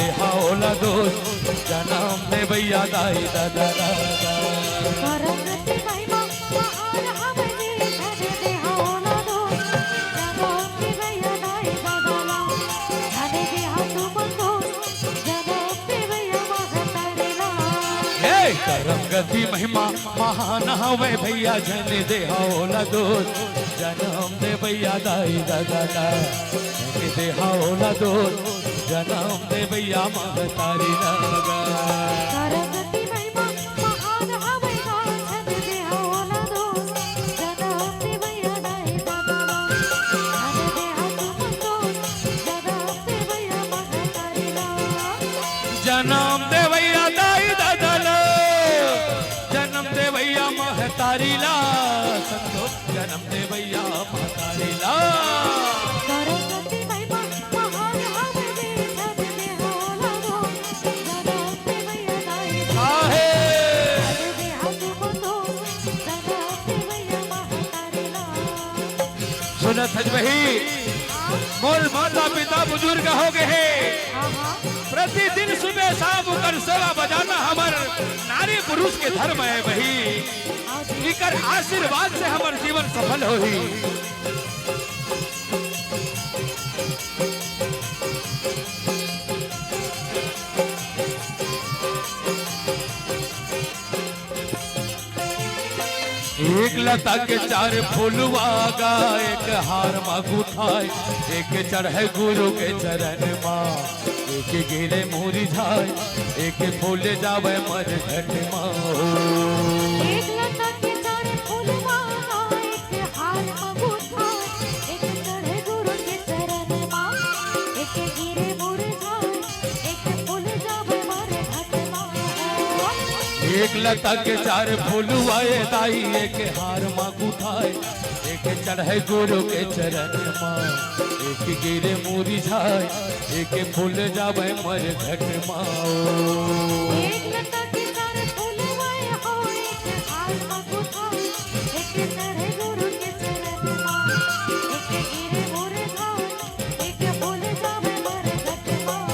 दे हाओला दोस्त जन्म दे भैया दाई दादा दादा करगती महिमा महान हवे धन दे हाओला दोस्त जन्म दे भैया दाई दादा धन दे हातू बंदो जन्म दे भैया महतारीला करम गति महिमा महान हवे भैया जन दे हाओला दोस्त जन्म दे भैया दाई दादा जन दे हाओला दोस्त जन्म दे भैया महतारी लगा करगती महिमा महान हवे धन दे हाओला दोस्त जन्म दे भैया दाई दादा धन दे हातू बंदो जन्म दे भैया महतारीला जन्म दे भैया दाई दादा जन्म दे भैया महतारी ला संतो जन्म दे भैया महतारी ला करगती महिमा महान हवे धन दे हाओला दोस्त जन्म दे भैया दाई दादा आहे धन दे हातू बंदो जन्म दे भैया महतारीला सुनत हज वही मोर माता पिता बुजुर्ग हो गए आहा प्रतिदिन सुबह शाम कर सेवा बजाना हमार नारी पुरुष के धर्म है वही इकर आशीर्वाद से हमार जीवन सफल होई एक लता के चार फूलवा गा एक हार मागू थाय एक चढ़े गुरु के चरण माँ एक गिरे मोरी झाय एक फूल जावे मर घट माँ एक लता के चार फूलवा एक हार मगुथा एक चढ़े गुरु के चरण मां एक गिरे मुरझा एक फूल जावे मारे घट मां एक लता के चार फूलवा दाई एक हार मागू थाय एक चढ़े गुरु के चरण माँ एक गिरे मोरी झाय एक फूल जावे मर घट माँ एक लता के चार फूलवा हो एक हार मगुथा एक चढ़े गुरु के चरण मां एक गिरे मुरझा एक फूल जावे मारे घट मां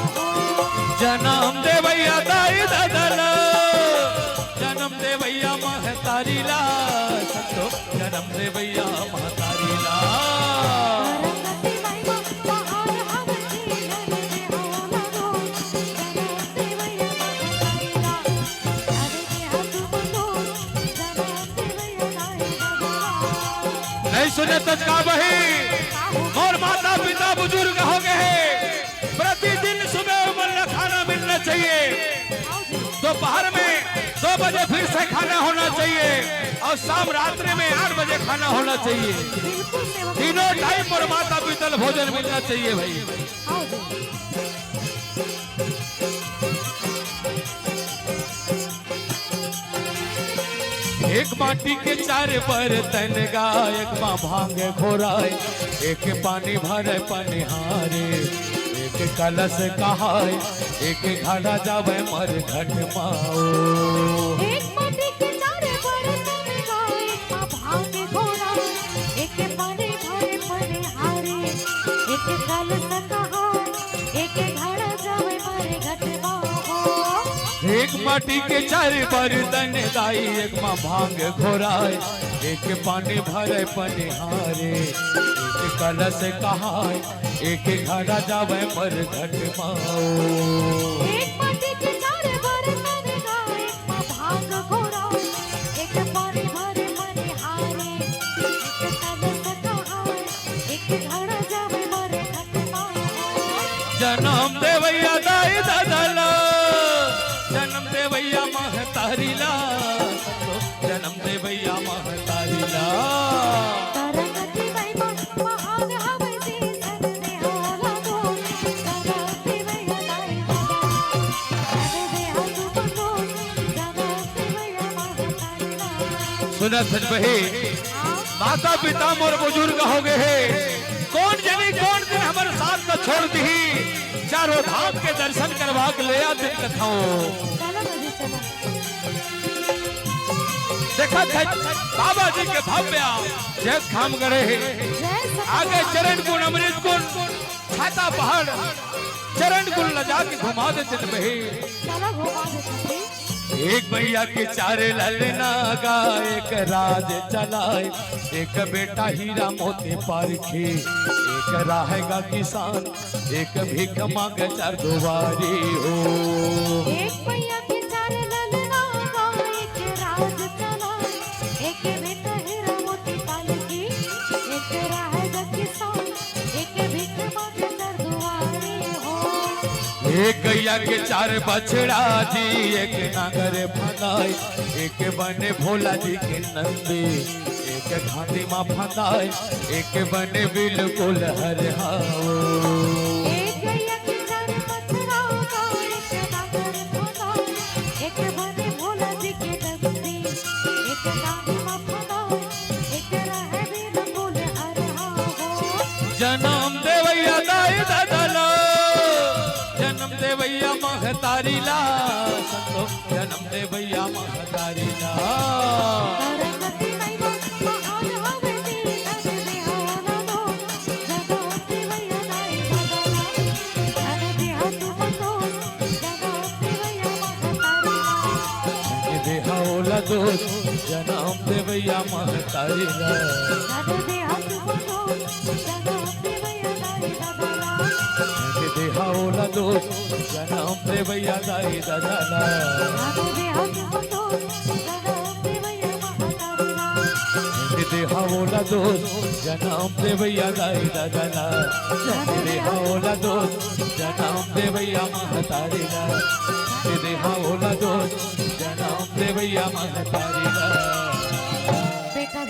जन्म दे भैया दाई दादा जन्म दे भैया महतारी ला संतो जन्म दे भैया महतारी ला करगती महिमा महान हवे धन दे हाओला दोस्त जन्म दे भैया महतारीला धन दे हातू बंदो जन्म दे भैया दाई दादा नहीं सुने तजका बही और माता पिता बुजुर्ग हो गए प्रतिदिन सुबह उमरना खाना मिलना चाहिए दोपहर में 2 बजे फिर से खाना होना चाहिए और शाम रात्रि में 8 बजे खाना होना चाहिए बिल्कुल सेवा तीनों टाइम पर माता पिता भोजन मिलना चाहिए भाई आओ जी एक माटी के चार बर्तन गाय एक माँ भांगे घोराए एक पानी भरे पनिहारे एक कलश कहाय एक घड़ा जावे मर घट माओ एक माटी के चारे बर्तन का एक मां भांगे घोड़ा एक पानी भरे पने हारे एक कलश कहा एक घड़ा जावे मारे घट मां एक माटी के चार बर्तन गाई एक माँ भांग घोराए एक पानी भरे पनिहारे एक कलश कहाय एक घड़ा जावे मर घट माओ एक माटी के चारे बर्तन का एक मां भांग घोड़ा एक पानी भरे पने हारे एक कलश कहा एक घड़ा जावे मारे घट मां जन्म दे भैया दाई दादा जन्म दे भैया महतारी ला जन्म दे भैया महतारी ला करगती महिमा महान हवे धन दे हाओला दोस्त जन्म दे भैया दाई दादा धन दे हातू बंदो जन्म दे भैया महतारीला सुनत सच बहे माता पिता मोर बुजुर्ग हो गए हैं कौन जानी कौन दिन हमारे साथ का छोड़ दी चारों धाम के दर्शन करवा के ले आते कथाओं चलो बजी चलो देखा था बाबा जी के भव्य जय खाम करे जय सच्चा आगे चरण गुण अमृत गुण छाता पहाड़ चरण गुल लजा के घुमा दे दिन बहे। चलो घुमा दे छतरी। एक भैया के चार ललना गा, एक राज चलाए, एक बेटा हीरा मोती पारखे, एक रहेगा किसान, एक भीख मांग चार दुआरी हो। एक भैया के चार ललना गा, एक राज चलाए, एक बेटा हीरा मोती पालकी, एक रहेगा किसान, एक भीख मांगे चार दुआरी हो। एक गैया के चार बछड़ा जी, एक नागर फंदाए, एक बने भोला जी के नंदी, एक घाटी माँ फंदाए, एक बने बिल्कुल हर हाओ। एक गैया के चार बछड़ा गा, एक नागर फंदाए, एक बने भोला जी के नंदी, एक घाटी माँ फंदाए, एक रहे बिल्कुल हर हाओ। जन्म देवैया दाई दादा, जन्म देवैया महतारी ला, संतो जन्म देवैया महतारी ला। सरस्वती मैया महान हवे दी, नदी होला दो, जगती मैया दाई बदला, नदी हाथ मतो, जगती मैया महतारी ला। देहा ओला दोष जन्म देवैया महतारी ला। नदी हाथ मतो, जगती मैया दाई बदला, देहा ओला दोष जन्म देवैया दाई दादा। नदी हाथ मतो, जगती मैया महतारी ला। देहा ओला दोष जन्म देवैया दाई दादा। देहा ओला दोष जन्म देवैया महतारी ला। देहा ओला दोष जन्म देवैया महतारी ला। बेटा